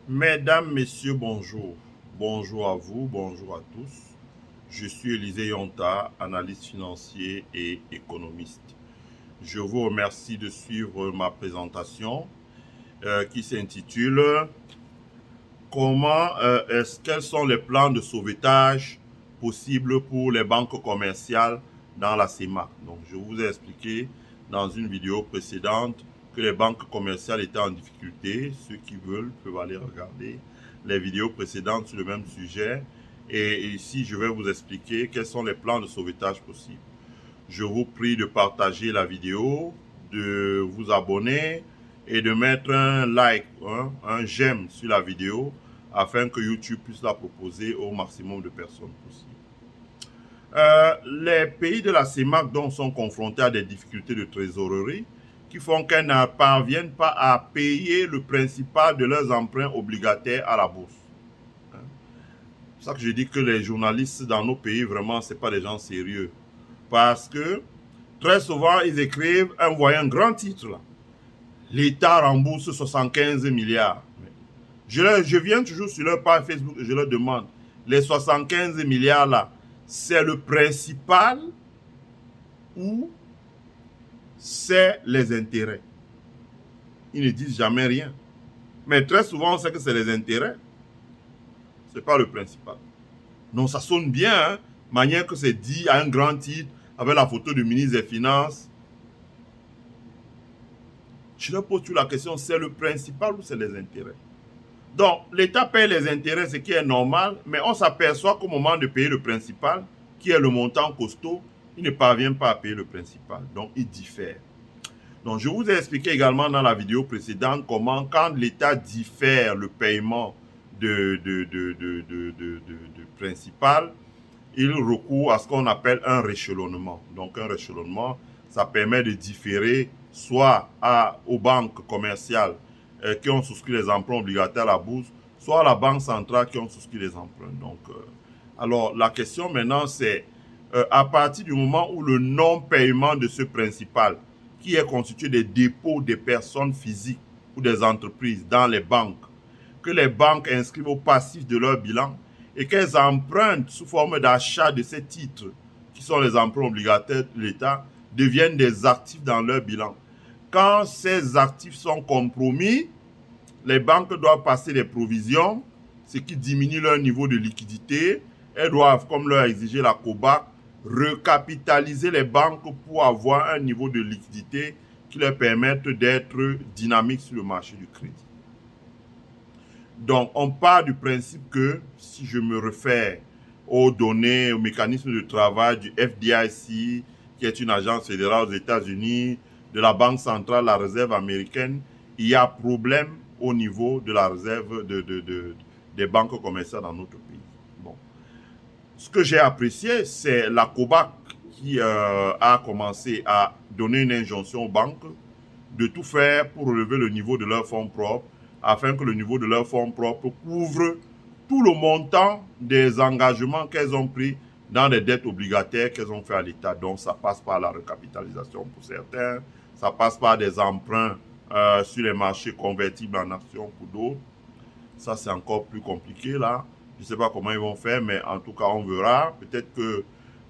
Mesdames, Messieurs, bonjour. Bonjour à vous, bonjour à tous. Je suis Élisée Yonta, analyste financier et économiste. Je vous remercie de suivre ma présentation qui s'intitule Quels sont les plans de sauvetage possibles pour les banques commerciales dans la CEMAC. Donc, je vous ai expliqué dans une vidéo précédente que les banques commerciales étaient en difficulté. Ceux qui veulent peuvent aller regarder les vidéos précédentes sur le même sujet. Et ici, je vais vous expliquer quels sont les plans de sauvetage possibles. Je vous prie de partager la vidéo, de vous abonner et de mettre un like, un j'aime sur la vidéo afin que YouTube puisse la proposer au maximum de personnes possible. Les pays de la CEMAC donc sont confrontés à des difficultés de trésorerie qui font qu'elles ne parviennent pas à payer le principal de leurs emprunts obligataires à la bourse. C'est pour ça que je dis que les journalistes dans nos pays, vraiment, ce pas des gens sérieux. Parce que très souvent, ils écrivent en voyant un grand titre là. L'État rembourse 75 milliards. Je viens toujours sur leur page Facebook et je leur demande, les 75 milliards là, c'est le principal ou c'est les intérêts? Ils ne disent jamais rien. Mais très souvent, on sait que c'est les intérêts. Ce n'est pas le principal. Donc ça sonne bien, hein, manière que c'est dit à un grand titre, avec la photo du ministre des Finances. Je leur pose toujours la question, c'est le principal ou c'est les intérêts? Donc, l'État paye les intérêts, ce qui est normal, mais on s'aperçoit qu'au moment de payer le principal, qui est le montant costaud, il ne parvient pas à payer le principal. Donc, il diffère. Donc, je vous ai expliqué également dans la vidéo précédente comment, quand l'État diffère le paiement de principal, il recourt à ce qu'on appelle un réchelonnement. Donc, un réchelonnement, ça permet de différer soit aux banques commerciales qui ont souscrit les emprunts obligataires à la bourse, soit à la banque centrale qui ont souscrit les emprunts. Donc, alors, la question maintenant, c'est à partir du moment où le non-paiement de ce principal, qui est constitué des dépôts des personnes physiques ou des entreprises dans les banques, que les banques inscrivent au passif de leur bilan et qu'elles empruntent sous forme d'achat de ces titres, qui sont les emprunts obligataires de l'État, deviennent des actifs dans leur bilan. Quand ces actifs sont compromis, les banques doivent passer des provisions, ce qui diminue leur niveau de liquidité. Elles doivent, comme leur a exigé la COBAC, recapitaliser les banques pour avoir un niveau de liquidité qui leur permette d'être dynamiques sur le marché du crédit. Donc, on part du principe que, si je me réfère aux données, aux mécanismes de travail du FDIC, qui est une agence fédérale aux États-Unis, de la Banque centrale, la réserve américaine, il y a problème au niveau de la réserve des banques commerciales dans notre pays. Bon. Ce que j'ai apprécié, c'est la COBAC qui a commencé à donner une injonction aux banques de tout faire pour relever le niveau de leurs fonds propres, afin que le niveau de leurs fonds propres couvre tout le montant des engagements qu'elles ont pris dans des dettes obligataires qu'elles ont fait à l'État. Donc, ça passe par la recapitalisation pour certains, ça passe par des emprunts sur les marchés convertibles en actions pour d'autres. Ça, c'est encore plus compliqué là. Je ne sais pas comment ils vont faire, mais en tout cas, on verra. Peut-être que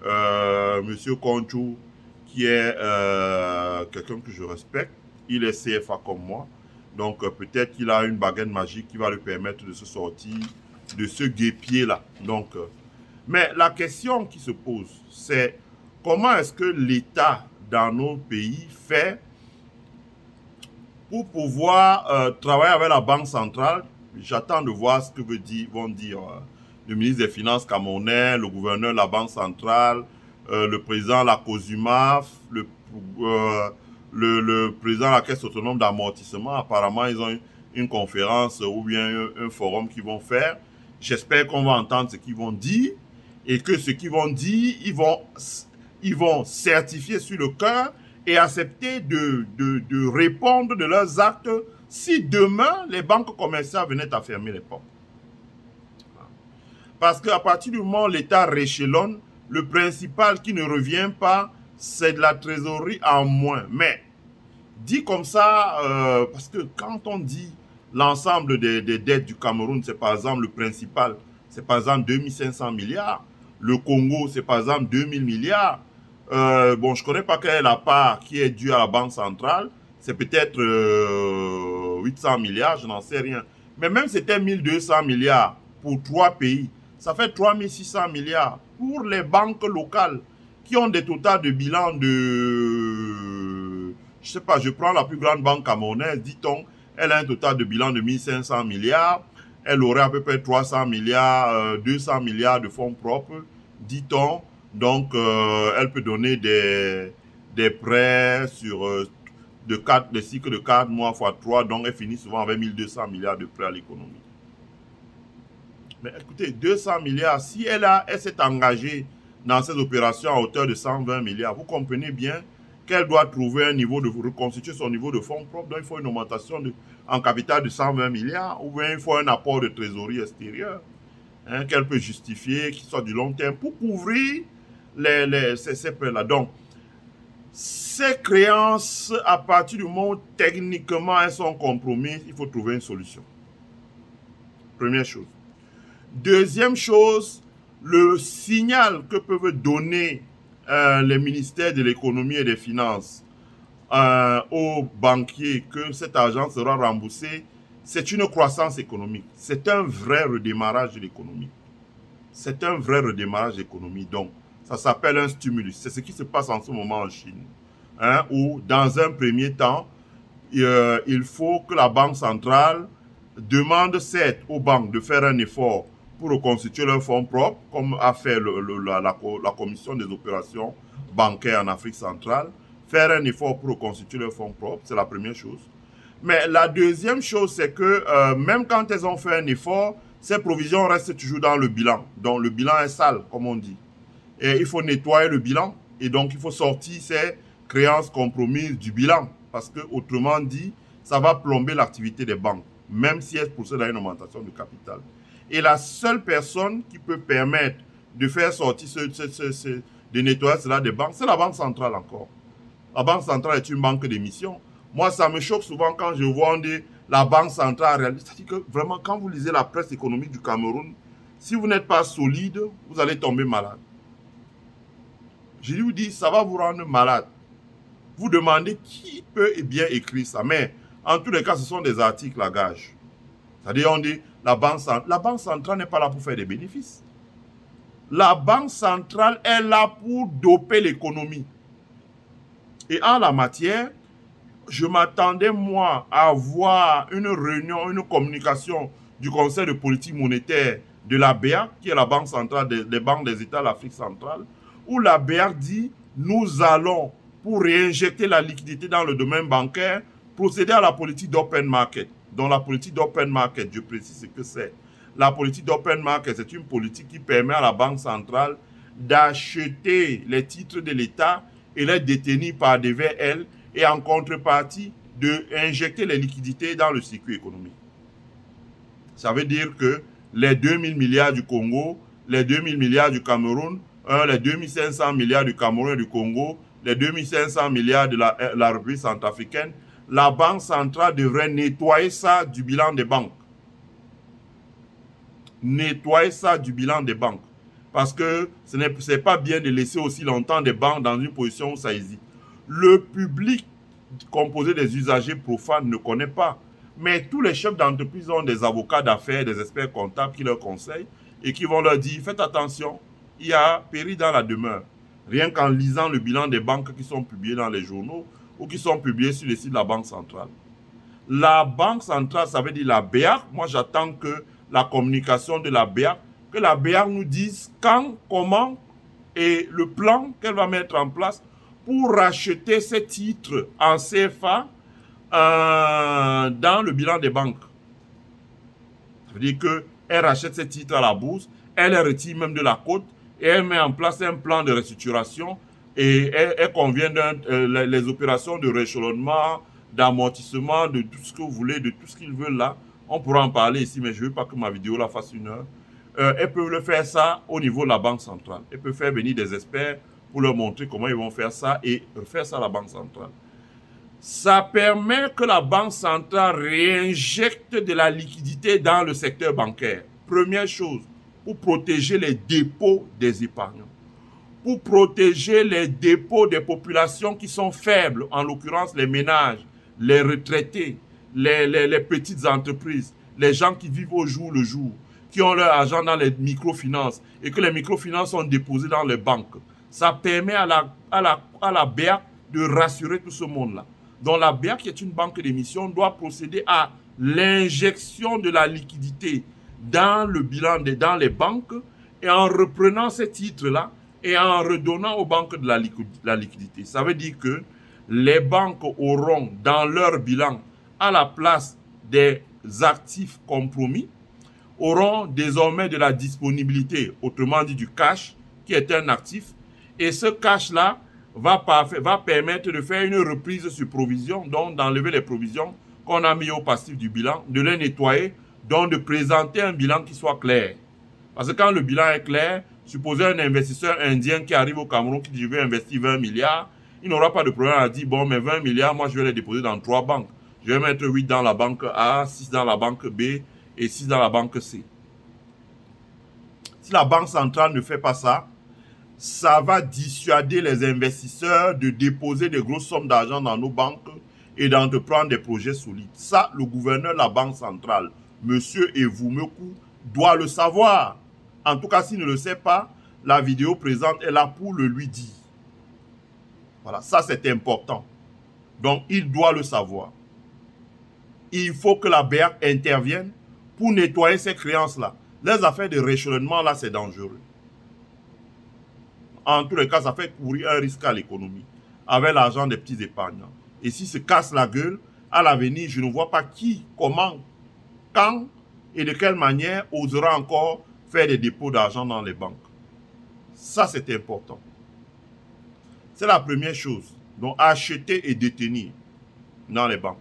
M. Conchou, qui est quelqu'un que je respecte, il est CFA comme moi. Donc, peut-être qu'il a une baguette magique qui va lui permettre de se sortir de ce guêpier-là. Donc, mais la question qui se pose, c'est comment est-ce que l'État dans nos pays fait pour pouvoir travailler avec la Banque centrale. J'attends de voir ce que vont dire le ministre des Finances camerounais, le gouverneur de la Banque centrale, le président de la COSUMAF, le président de la Caisse autonome d'amortissement. Apparemment, ils ont une conférence ou bien un forum qu'ils vont faire. J'espère qu'on va entendre ce qu'ils vont dire et que ce qu'ils vont dire, ils vont certifier sur le cœur et accepter de répondre de leurs actes si demain les banques commerciales venaient à fermer les portes. Parce qu'à partir du moment où l'État réchelonne, le principal qui ne revient pas, c'est de la trésorerie en moins. Mais dit comme ça, parce que quand on dit L'ensemble des dettes du Cameroun, c'est par exemple le principal, c'est par exemple 2500 milliards. Le Congo, c'est par exemple 2000 milliards. Bon, je ne connais pas quelle est la part qui est due à la Banque centrale. C'est peut-être 800 milliards, je n'en sais rien. Mais même si c'était 1200 milliards pour 3 pays, ça fait 3600 milliards pour les banques locales qui ont des totaux de bilan de... Je sais pas, je prends la plus grande banque camerounaise, dit-on, elle a un total de bilan de 1500 milliards. Elle aurait à peu près 300 milliards, 200 milliards de fonds propres, dit-on. Donc, elle peut donner des prêts sur des cycles de 4 mois x 3. Donc, elle finit souvent avec 1200 milliards de prêts à l'économie. Mais écoutez, 200 milliards, si elle s'est engagée dans ces opérations à hauteur de 120 milliards, vous comprenez bien qu'elle doit trouver un niveau de reconstituer son niveau de fonds propres. Donc, il faut une augmentation en capital de 120 milliards ou bien il faut un apport de trésorerie extérieure qu'elle peut justifier, qui soit du long terme pour couvrir ces prêts-là. Donc, ces créances, à partir du moment où techniquement elles sont compromises, il faut trouver une solution. Première chose. Deuxième chose, le signal que peuvent donner les ministères de l'économie et des finances aux banquiers que cet argent sera remboursé, c'est une croissance économique. C'est un vrai redémarrage de l'économie. C'est un vrai redémarrage de l'économie. Donc, ça s'appelle un stimulus. C'est ce qui se passe en ce moment en Chine. Où, dans un premier temps, il faut que la Banque centrale demande certes aux banques de faire un effort pour reconstituer leurs fonds propres, comme a fait la Commission des opérations bancaires en Afrique centrale, faire un effort pour reconstituer leurs fonds propres, c'est la première chose. Mais la deuxième chose, c'est que même quand elles ont fait un effort, ces provisions restent toujours dans le bilan. Donc le bilan est sale, comme on dit. Et il faut nettoyer le bilan. Et donc il faut sortir ces créances compromises du bilan. Parce que, autrement dit, ça va plomber l'activité des banques, même si elles procèdent à une augmentation de capital. Et la seule personne qui peut permettre de faire sortir de nettoyer cela des banques, c'est la Banque centrale encore. La Banque centrale est une banque d'émission. Moi, ça me choque souvent quand je vois la Banque centrale réaliste. C'est-à-dire que vraiment, quand vous lisez la presse économique du Cameroun, si vous n'êtes pas solide, vous allez tomber malade. Je vous dis, ça va vous rendre malade. Vous demandez qui peut bien écrire ça. Mais en tous les cas, ce sont des articles à gage. C'est-à-dire, on dit, la Banque centrale n'est pas là pour faire des bénéfices. La Banque centrale est là pour doper l'économie. Et en la matière, je m'attendais, moi, à voir une réunion, une communication du Conseil de politique monétaire de la BEAC, qui est la Banque centrale des banques des États de l'Afrique centrale, où la BEAC dit, nous allons, pour réinjecter la liquidité dans le domaine bancaire, procéder à la politique d'open market. Donc la politique d'open market, je précise ce que c'est. La politique d'open market, c'est une politique qui permet à la Banque centrale d'acheter les titres de l'État et les détenir par devers elle, et en contrepartie, d'injecter les liquidités dans le circuit économique. Ça veut dire que les 2000 milliards du Congo, les 2000 milliards du Cameroun, les 2500 milliards du Cameroun et du Congo, les 2500 milliards de la République centrafricaine, la Banque centrale devrait nettoyer ça du bilan des banques. Nettoyer ça du bilan des banques. Parce que ce n'est pas bien de laisser aussi longtemps des banques dans une position où ça hésite. Le public composé des usagers profanes ne connaît pas. Mais tous les chefs d'entreprise ont des avocats d'affaires, des experts comptables qui leur conseillent et qui vont leur dire, faites attention, il y a péril dans la demeure. Rien qu'en lisant le bilan des banques qui sont publiés dans les journaux ou qui sont publiés sur le site de la Banque centrale. La Banque centrale, ça veut dire la BEAC. Moi, j'attends que la communication de la BEAC, que la BEAC nous dise quand, comment et le plan qu'elle va mettre en place pour racheter ces titres en CFA dans le bilan des banques. Ça veut dire qu'elle rachète ces titres à la bourse, elle les retire même de la cote et elle met en place un plan de restructuration et elle convient les opérations de rééchelonnement, d'amortissement, de tout ce que vous voulez, de tout ce qu'ils veulent là. On pourra en parler ici, mais je ne veux pas que ma vidéo la fasse 1 heure. Elles peuvent le faire ça au niveau de la Banque centrale. Elles peuvent faire venir des experts pour leur montrer comment ils vont faire ça et faire ça à la Banque centrale. Ça permet que la Banque centrale réinjecte de la liquidité dans le secteur bancaire. Première chose, pour protéger les dépôts des épargnants, pour protéger les dépôts des populations qui sont faibles, en l'occurrence les ménages, les retraités, les petites entreprises, les gens qui vivent au jour le jour, qui ont leur argent dans les microfinances et que les microfinances sont déposées dans les banques. Ça permet à la BEAC de rassurer tout ce monde-là. Donc la BEAC, qui est une banque d'émission, doit procéder à l'injection de la liquidité dans le bilan, dans les banques, et en reprenant ces titres-là et en redonnant aux banques de la liquidité. Ça veut dire que les banques auront dans leur bilan, à la place des actifs compromis, auront désormais de la disponibilité, autrement dit du cash, qui est un actif, et ce cash-là va permettre de faire une reprise sur provision, donc d'enlever les provisions qu'on a mis au passif du bilan, de les nettoyer, donc de présenter un bilan qui soit clair. Parce que quand le bilan est clair, supposez un investisseur indien qui arrive au Cameroun qui dit je vais investir 20 milliards, il n'aura pas de problème à dire bon, mais 20 milliards, moi je vais les déposer dans 3 banques. Je vais mettre 8 dans la banque A, 6 dans la banque B et 6 dans la banque C. Si la Banque centrale ne fait pas ça, ça va dissuader les investisseurs de déposer des grosses sommes d'argent dans nos banques et d'entreprendre des projets solides. Ça, le gouverneur de la Banque centrale, monsieur Evoumekou, doit le savoir. En tout cas, s'il ne le sait pas, la vidéo présente est là pour le lui dire. Voilà, ça c'est important. Donc, il doit le savoir. Il faut que la BEAC intervienne pour nettoyer ces créances-là. Les affaires de réchelonnement, là, c'est dangereux. En tous les cas, ça fait courir un risque à l'économie avec l'argent des petits épargnants. Et s'ils se cassent la gueule, à l'avenir, je ne vois pas qui, comment, quand et de quelle manière osera encore faire des dépôts d'argent dans les banques. Ça, c'est important. C'est la première chose. Donc, acheter et détenir dans les banques.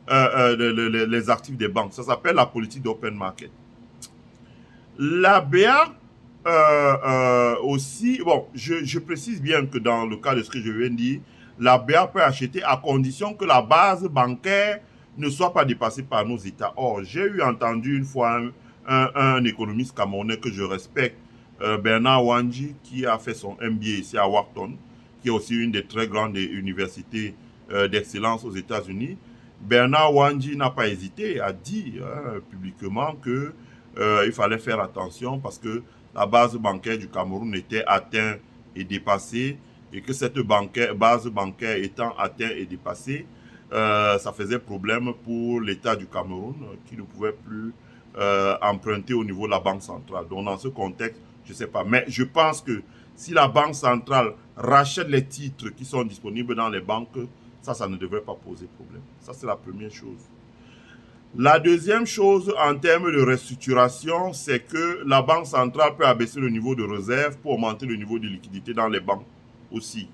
Les actifs des banques. Ça s'appelle la politique d'open market. La BEAC aussi, bon, je précise bien que dans le cas de ce que je viens de dire, la BEAC peut acheter à condition que la base bancaire ne soit pas dépassée par nos États. Or, j'ai eu entendu une fois un économiste camerounais que je respecte, Bernard Wanji, qui a fait son MBA ici à Wharton, qui est aussi une des très grandes universités d'excellence aux États-Unis. Bernard Wanji n'a pas hésité à dire publiquement que il fallait faire attention parce que la base bancaire du Cameroun était atteinte et dépassée et que cette base bancaire étant atteinte et dépassée, ça faisait problème pour l'État du Cameroun qui ne pouvait plus emprunter au niveau de la Banque centrale. Donc dans ce contexte, je ne sais pas. Mais je pense que si la Banque centrale rachète les titres qui sont disponibles dans les banques, ça ne devrait pas poser problème. Ça, c'est la première chose. La deuxième chose en termes de restructuration, c'est que la Banque centrale peut abaisser le niveau de réserve pour augmenter le niveau de liquidité dans les banques aussi.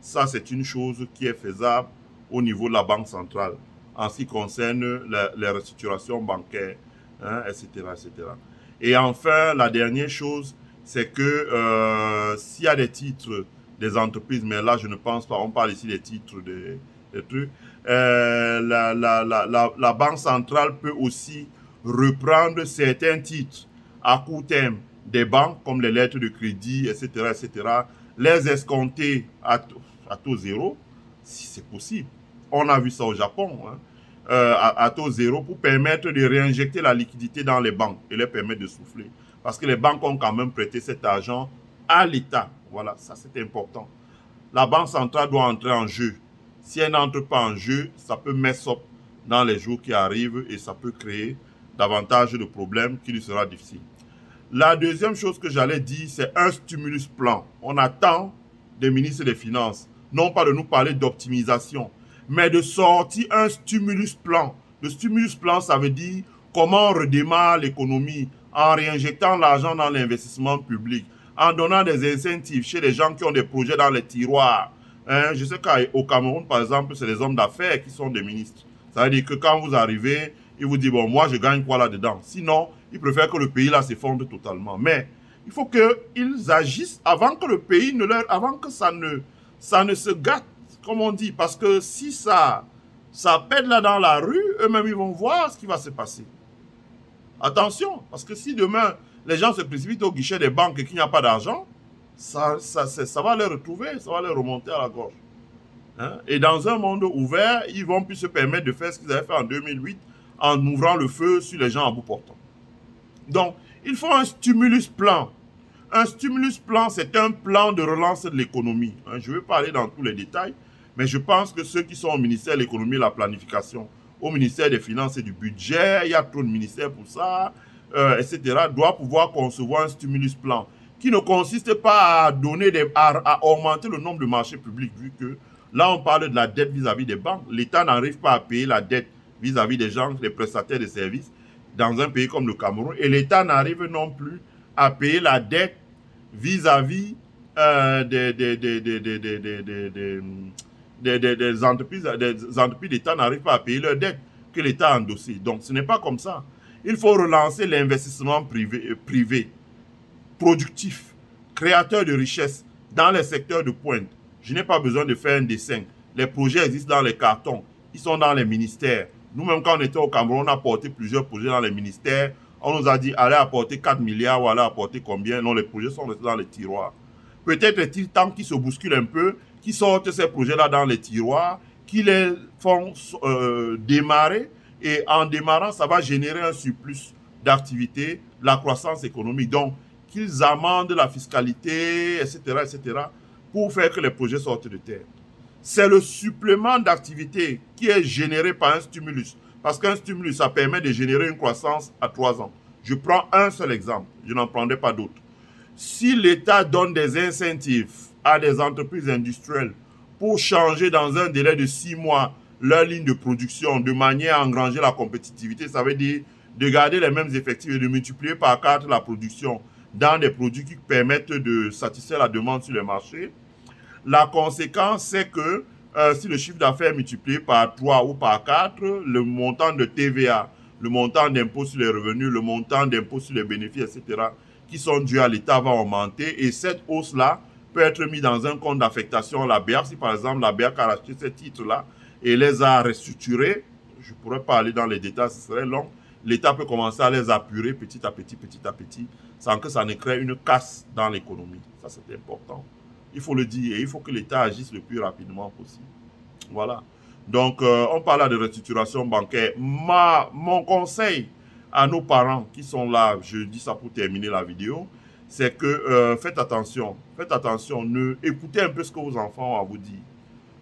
Ça, c'est une chose qui est faisable au niveau de la Banque centrale en ce qui concerne les restructurations bancaires, hein, etc., etc. Et enfin, la dernière chose, c'est que s'il y a des titres des entreprises, mais là, je ne pense pas, on parle ici des titres des trucs, la Banque centrale peut aussi reprendre certains titres à court terme des banques, comme les lettres de crédit, etc., etc., les escompter à taux zéro, si c'est possible. On a vu ça au Japon, hein, à taux zéro, pour permettre de réinjecter la liquidité dans les banques et les permettre de souffler. Parce que les banques ont quand même prêté cet argent à l'État. Voilà, ça c'est important. La Banque centrale doit entrer en jeu. Si elle n'entre pas en jeu, ça peut mess up dans les jours qui arrivent et ça peut créer davantage de problèmes qui lui sera difficile. La deuxième chose que j'allais dire, c'est un stimulus plan. On attend des ministres des Finances, non pas de nous parler d'optimisation, mais de sortir un stimulus plan. Le stimulus plan, ça veut dire comment on redémarre l'économie en réinjectant l'argent dans l'investissement public, en donnant des incentives chez les gens qui ont des projets dans les tiroirs. Hein, je sais qu'au Cameroun, par exemple, c'est les hommes d'affaires qui sont des ministres. Ça veut dire que quand vous arrivez, ils vous disent, bon, moi, je gagne quoi là-dedans? Sinon, ils préfèrent que le pays là s'effondre totalement. Mais il faut qu'ils agissent avant que le pays ne leur... avant que ça ne se gâte, comme on dit, parce que si ça pète là dans la rue, eux-mêmes, ils vont voir ce qui va se passer. Attention, parce que si demain, les gens se précipitent au guichet des banques et qu'il n'y a pas d'argent, ça va les retrouver, ça va les remonter à la gorge. Hein? Et dans un monde ouvert, ils vont plus se permettre de faire ce qu'ils avaient fait en 2008 en ouvrant le feu sur les gens à bout portant. Donc, il faut un stimulus plan. Un stimulus plan, c'est un plan de relance de l'économie. Hein? Je ne vais pas aller dans tous les détails, mais je pense que ceux qui sont au ministère de l'économie et de la planification, au ministère des Finances et du budget, il y a trop de ministères pour ça, etc., doivent pouvoir concevoir un stimulus plan qui ne consiste pas à donner à augmenter le nombre de marchés publics, vu que là, on parle de la dette vis-à-vis des banques. L'État n'arrive pas à payer la dette vis-à-vis des gens, des prestataires de services, dans un pays comme le Cameroun. Et l'État n'arrive non plus à payer la dette vis-à-vis des entreprises. Des entreprises d'État n'arrivent pas à payer leurs dettes que l'État a endossées. Donc, ce n'est pas comme ça. Il faut relancer l'investissement privé, productif, créateur de richesses dans les secteurs de pointe. Je n'ai pas besoin de faire un dessin. Les projets existent dans les cartons. Ils sont dans les ministères. Nous-mêmes, quand on était au Cameroun, on a porté plusieurs projets dans les ministères. On nous a dit, allez apporter 4 milliards ou allez apporter combien. Non, les projets sont restés dans les tiroirs. Peut-être est-il temps qu'ils se bousculent un peu, qu'ils sortent ces projets-là dans les tiroirs, qu'ils les font démarrer. Et en démarrant, ça va générer un surplus d'activité, la croissance économique. Donc, qu'ils amendent la fiscalité, etc., etc., pour faire que les projets sortent de terre. C'est le supplément d'activité qui est généré par un stimulus. Parce qu'un stimulus, ça permet de générer une croissance à 3 ans. Je prends un seul exemple, je n'en prendrai pas d'autres. Si l'État donne des incentives à des entreprises industrielles pour changer dans un délai de 6 mois leur ligne de production de manière à engranger la compétitivité, ça veut dire de garder les mêmes effectifs et de multiplier par 4 la production dans des produits qui permettent de satisfaire la demande sur le marché. La conséquence, c'est que si le chiffre d'affaires est multiplié par 3 ou par 4, le montant de TVA, le montant d'impôt sur les revenus, le montant d'impôt sur les bénéfices, etc., qui sont dus à l'État va augmenter. Et cette hausse-là peut être mise dans un compte d'affectation à la BEAC. Si par exemple la BEAC a racheté ces titres-là et les a restructurés, je ne pourrais pas aller dans les détails, ce serait long, l'État peut commencer à les apurer petit à petit, sans que ça ne crée une casse dans l'économie. Ça, c'est important. Il faut le dire et il faut que l'État agisse le plus rapidement possible. Voilà. Donc, on parle là de restructuration bancaire. Mon conseil à nos parents qui sont là, je dis ça pour terminer la vidéo, c'est que faites attention, écoutez un peu ce que vos enfants ont à vous dire.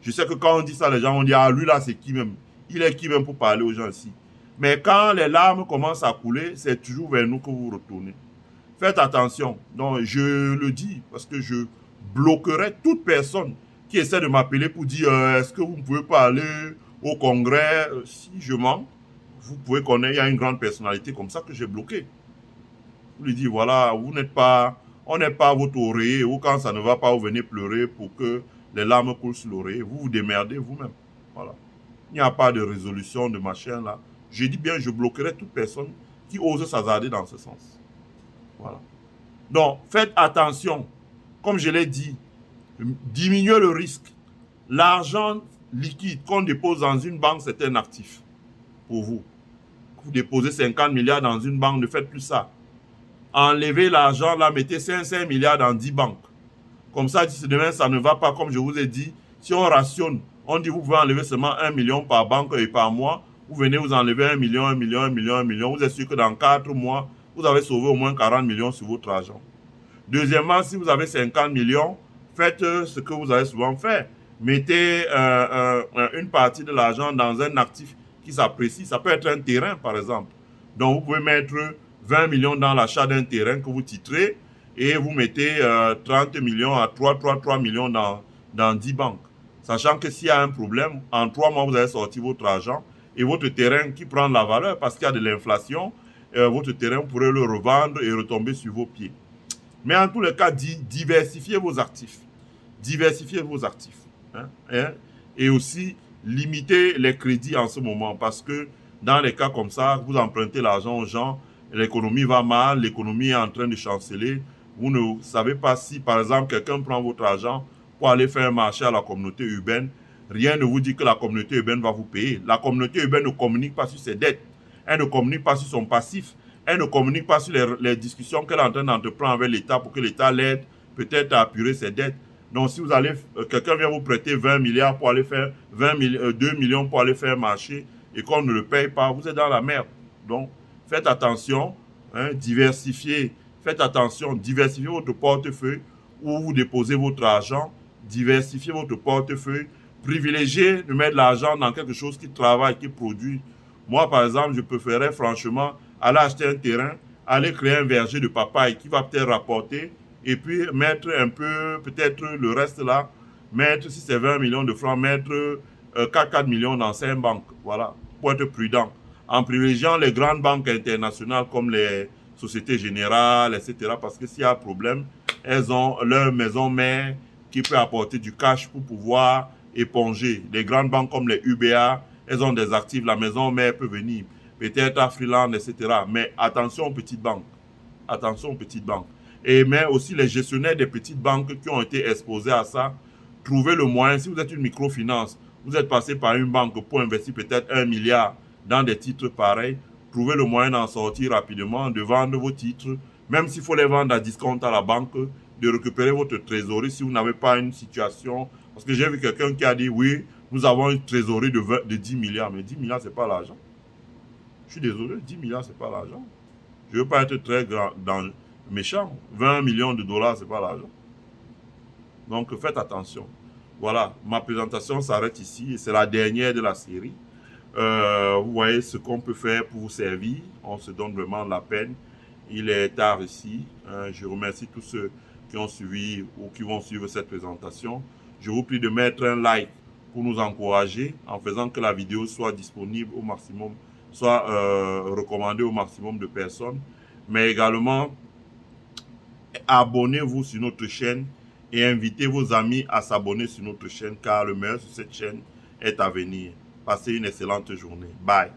Je sais que quand on dit ça, les gens vont dire, ah lui là c'est qui même? Il est qui même pour parler aux gens ici? Mais quand les larmes commencent à couler, c'est toujours vers nous que vous retournez. Faites attention. Donc, je le dis parce que je bloquerai toute personne qui essaie de m'appeler pour dire est-ce que vous ne pouvez pas aller au congrès? Si je mens, vous pouvez connaître, il y a une grande personnalité comme ça que j'ai bloqué. Vous lui dites voilà, vous n'êtes pas, on n'est pas à votre oreiller, ou quand ça ne va pas, vous venez pleurer pour que les larmes coulent sur l'oreiller. Vous vous démerdez vous-même. Voilà. Il n'y a pas de résolution de machin là. Je dis bien, je bloquerai toute personne qui ose s'hasarder dans ce sens. Voilà. Donc, faites attention. Comme je l'ai dit, diminuez le risque. L'argent liquide qu'on dépose dans une banque, c'est un actif pour vous. Vous déposez 50 milliards dans une banque, ne faites plus ça. Enlevez l'argent, là, mettez 5 milliards dans 10 banques. Comme ça, si demain ça ne va pas, comme je vous ai dit, si on rationne, on dit vous pouvez enlever seulement 1 million par banque et par mois, vous venez vous enlever 1 million, 1 million, 1 million, 1 million, vous êtes sûr que dans 4 mois, vous avez sauvé au moins 40 millions sur votre argent. Deuxièmement, si vous avez 50 millions, faites ce que vous avez souvent fait. Mettez une partie de l'argent dans un actif qui s'apprécie. Ça peut être un terrain, par exemple. Donc, vous pouvez mettre 20 millions dans l'achat d'un terrain que vous titrez et vous mettez 30 millions à 3 millions dans 10 banques. Sachant que s'il y a un problème, en 3 mois, vous allez sortir votre argent et votre terrain qui prend de la valeur parce qu'il y a de l'inflation, votre terrain, vous pourrez le revendre et retomber sur vos pieds. Mais en tous les cas, diversifiez vos actifs. Diversifiez vos actifs. Et aussi, limitez les crédits en ce moment parce que dans les cas comme ça, vous empruntez l'argent aux gens, l'économie va mal, l'économie est en train de chanceler. Vous ne savez pas si, par exemple, quelqu'un prend votre argent pour aller faire un marché à la communauté urbaine. rien ne vous dit que la communauté urbaine va vous payer. La communauté urbaine ne communique pas sur ses dettes. Elle ne communique pas sur son passif. Elle ne communique pas sur les discussions qu'elle est en train d'entreprendre avec l'État pour que l'État l'aide peut-être à apurer ses dettes. Donc, si vous allez, quelqu'un vient vous prêter 20 milliards pour aller faire 2 millions pour aller faire marcher et qu'on ne le paye pas, vous êtes dans la merde. Donc, faites attention, hein, diversifiez. Faites attention, diversifiez votre portefeuille où vous déposez votre argent. Diversifiez votre portefeuille. Privilégiez de mettre l'argent dans quelque chose qui travaille, qui produit. Moi, par exemple, je préférerais franchement aller acheter un terrain, aller créer un verger de papaye qui va peut-être rapporter et puis mettre un peu, peut-être le reste là, mettre, si c'est 20 millions de francs, mettre 4 millions dans 5 banques. Voilà, pour être prudent. En privilégiant les grandes banques internationales comme les Sociétés Générales, etc. Parce que s'il y a un problème, elles ont leur maison mère qui peut apporter du cash pour pouvoir éponger. Les grandes banques comme les UBA, elles ont des actifs, la maison mère peut venir, peut-être à Freeland, etc. Mais attention aux petites banques. Attention aux petites banques. Et mais aussi les gestionnaires des petites banques qui ont été exposés à ça, trouvez le moyen, si vous êtes une microfinance, vous êtes passé par une banque pour investir peut-être 1 milliard dans des titres pareils, trouvez le moyen d'en sortir rapidement, de vendre vos titres, même s'il faut les vendre à discount à la banque, de récupérer votre trésorerie si vous n'avez pas une situation. Parce que j'ai vu quelqu'un qui a dit, oui, nous avons une trésorerie de 10 milliards. Mais 10 milliards, ce n'est pas l'argent. Je suis désolé, 10 milliards, ce n'est pas l'argent. Je ne veux pas être très méchant. 20 millions de dollars, ce n'est pas l'argent. Donc, faites attention. Voilà, ma présentation s'arrête ici et c'est la dernière de la série. Vous voyez ce qu'on peut faire pour vous servir. On se donne vraiment la peine. Il est tard ici. Je remercie tous ceux qui ont suivi ou qui vont suivre cette présentation. Je vous prie de mettre un like pour nous encourager en faisant que la vidéo soit disponible au maximum, soit recommandée au maximum de personnes. Mais également, abonnez-vous sur notre chaîne et invitez vos amis à s'abonner sur notre chaîne car le meilleur sur cette chaîne est à venir. Passez une excellente journée. Bye.